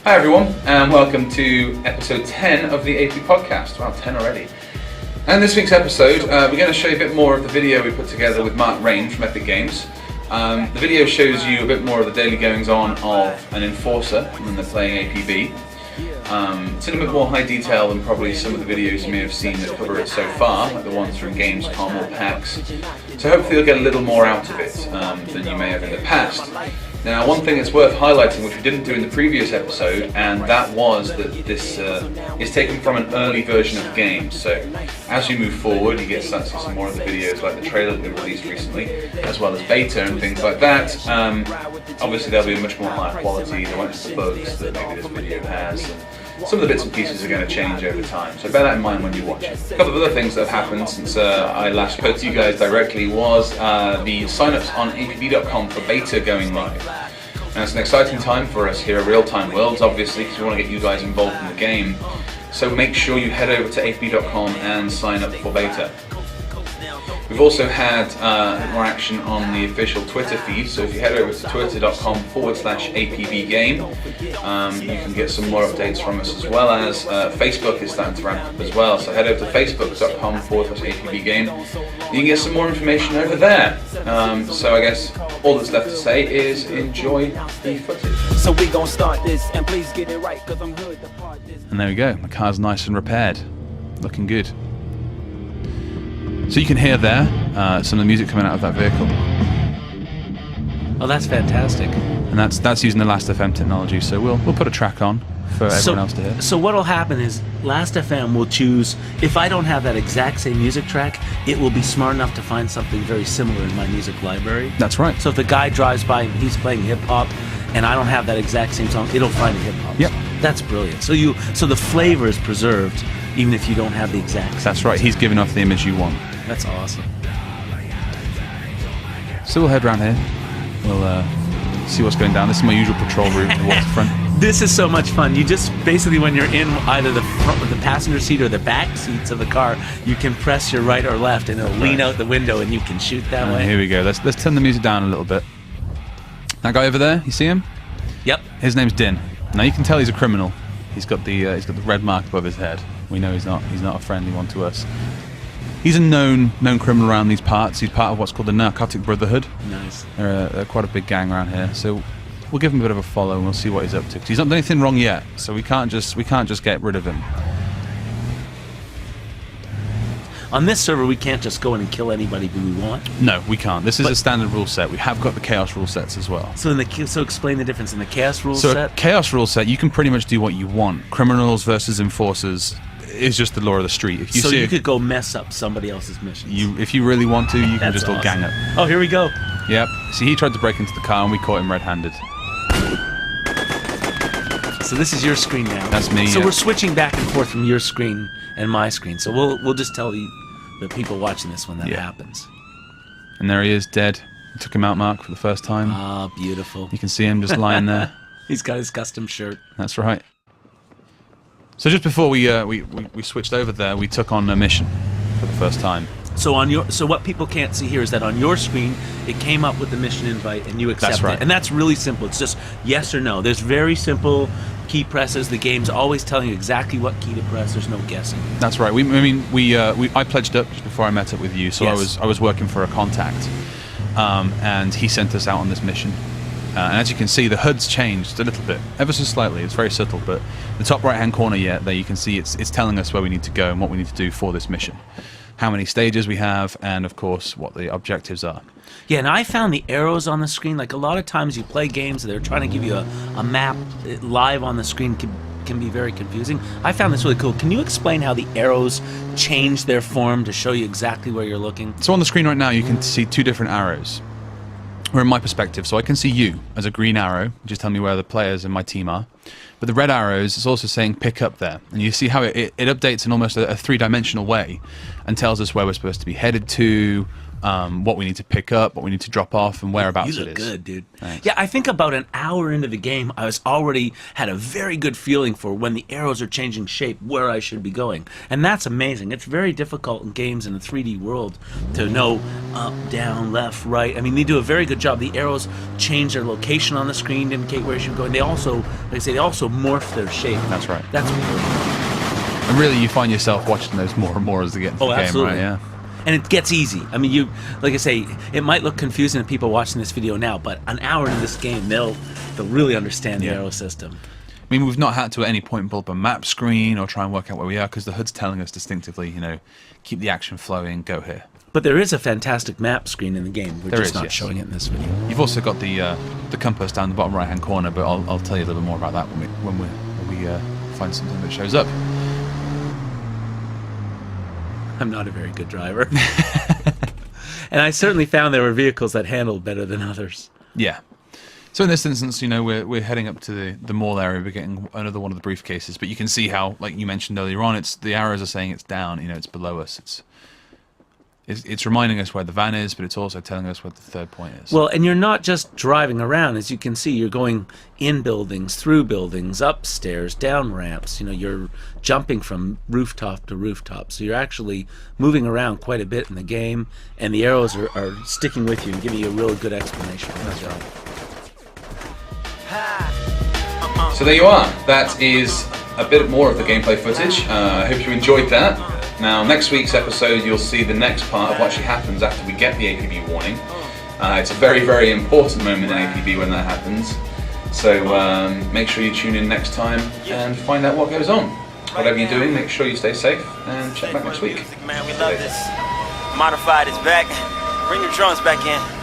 Hi everyone, and welcome to episode 10 of the AP podcast. Wow, 10 already. And this week's episode, we're going to show you a bit more of the video we put together with Rein from Epic Games. The video shows you a bit more of the daily goings-on of an enforcer when they're playing APB. It's in a bit more high detail than probably some of the videos you may have seen that cover it so far, like the ones from Gamescom or PAX. So hopefully you'll get a little more out of it than you may have in the past. Now, one thing that's worth highlighting, which we didn't do in the previous episode, and that was that this is taken from an early version of the game. So as you move forward, you get to see some more of the videos, like the trailer that we released recently, as well as beta and things like that. Obviously, there'll be a much more higher quality. There won't be the bugs that maybe this video has. And some of the bits and pieces are going to change over time, so bear that in mind when you watch it. A couple of other things that have happened since I last spoke to you guys directly was the sign-ups on APB.com for beta going live. Now it's an exciting time for us here at Real Time Worlds, obviously, because we want to get you guys involved in the game. So make sure you head over to APB.com and sign up for beta. We've also had more action on the official Twitter feed, so if you head over to twitter.com/APBgame, you can get some more updates from us, as well as Facebook is starting to ramp up as well, so head over to facebook.com/APBgame. You can get some more information over there. So I guess all that's left to say is enjoy the footage. So we gonna start this, and please get it right, cause I'm good to part this. And there we go, the car's nice and repaired, looking good. So you can hear there some of the music coming out of that vehicle. Oh, that's fantastic. And that's using the Last.fm technology, so we'll put a track on for everyone else to hear. So what'll happen is Last.fm will choose, if I don't have that exact same music track, it will be smart enough to find something very similar in my music library. That's right. So if the guy drives by and he's playing hip-hop and I don't have that exact same song, it'll find a hip-hop. Yep. That's brilliant. So the flavor is preserved even if you don't have the exact same That's right, he's giving off the image you want. That's awesome. So we'll head around here. We'll see what's going down. This is my usual patrol route to waterfront. This is so much fun. You just basically, when you're in either the passenger seat or the back seats of the car, you can press your right or left, and it'll lean out the window, and you can shoot that way. Here we go. Let's turn the music down a little bit. That guy over there, you see him? Yep. His name's Din. Now you can tell he's a criminal. He's got the red mark above his head. We know he's not a friendly one to us. He's a known criminal around these parts. He's part of what's called the Narcotic Brotherhood. Nice. They're quite a big gang around here. So we'll give him a bit of a follow and we'll see what he's up to. 'Cause he's not done anything wrong yet, so we can't just get rid of him. On this server, we can't just go in and kill anybody who we want. No, we can't. This is a standard rule set. We have got the Chaos rule sets as well. So explain the difference in the Chaos rule set. So Chaos rule set, you can pretty much do what you want. Criminals versus enforcers is just the law of the street. If you could go mess up somebody else's missions. If you really want to, you can just all gang up. Oh, here we go. Yep. See, he tried to break into the car and we caught him red-handed. So this is your screen now. That's me. So we're switching back and forth from your screen and my screen. So we'll just tell the people watching this when that happens. And there he is, dead. We took him out, Mark, for the first time. Ah, beautiful. You can see him just lying there. He's got his custom shirt. That's right. So just before we switched over there, we took on a mission for the first time. So what people can't see here is that on your screen, it came up with the mission invite and you accept right. it. And that's really simple. It's just yes or no. There's very simple key presses. The game's always telling you exactly what key to press. There's no guessing. That's right. I pledged up just before I met up with you, so yes. I was working for a contact, and he sent us out on this mission. And as you can see, the HUD's changed a little bit, ever so slightly. It's very subtle, but the top right-hand corner there you can see it's telling us where we need to go and what we need to do for this mission. How many stages we have, and of course, what the objectives are. Yeah, and I found the arrows on the screen, like a lot of times you play games that they're trying to give you a map live on the screen can be very confusing. I found this really cool. Can you explain how the arrows change their form to show you exactly where you're looking? So on the screen right now, you can see two different arrows. Or in my perspective, so I can see you as a green arrow, just tell me where the players in my team are. But the red arrows is also saying pick up there. And you see how it updates in almost a three-dimensional way and tells us where we're supposed to be headed to, what we need to pick up, what we need to drop off, and whereabouts You it look is. good, dude. Thanks. Yeah, I think about an hour into the game, I was already had a very good feeling for when the arrows are changing shape, where I should be going. And that's amazing. It's very difficult in games in a 3D world to know up, down, left, right. I mean, they do a very good job. The arrows change their location on the screen to indicate where you should go. And they also, like I say, they also morph their shape. That's right. That's And really, you find yourself watching those more and more as they get into the game, absolutely. right? Yeah. And it gets easy. I mean, you, like I say, it might look confusing to people watching this video now, but an hour into this game, they'll really understand the arrow system. I mean, we've not had to at any point pull up a map screen or try and work out where we are because the HUD's telling us distinctively, you know, keep the action flowing, go here. But there is a fantastic map screen in the game. We're There just is, not yes. showing it in this video. You've also got the compass down the bottom right-hand corner, but I'll tell you a little bit more about that when we find something that shows up. I'm not a very good driver. And I certainly found there were vehicles that handled better than others. Yeah. So in this instance, you know, we're heading up to the mall area. We're getting another one of the briefcases, but you can see how, like you mentioned earlier on, it's the arrows are saying it's down. You know, it's below us. It's reminding us where the van is, but it's also telling us what the third point is. Well, and you're not just driving around. As you can see, you're going in buildings, through buildings, upstairs, down ramps. You know, you're jumping from rooftop to rooftop. So you're actually moving around quite a bit in the game, and the arrows are sticking with you and giving you a real good explanation. That's right. So there you are. That is a bit more of the gameplay footage. I hope you enjoyed that. Now, next week's episode, you'll see the next part of what actually happens after we get the APB warning. It's a very, very important moment in APB when that happens. So make sure you tune in next time and find out what goes on. Whatever you're doing, make sure you stay safe and check back next week. Man, we love this. Modified is back. Bring your drums back in.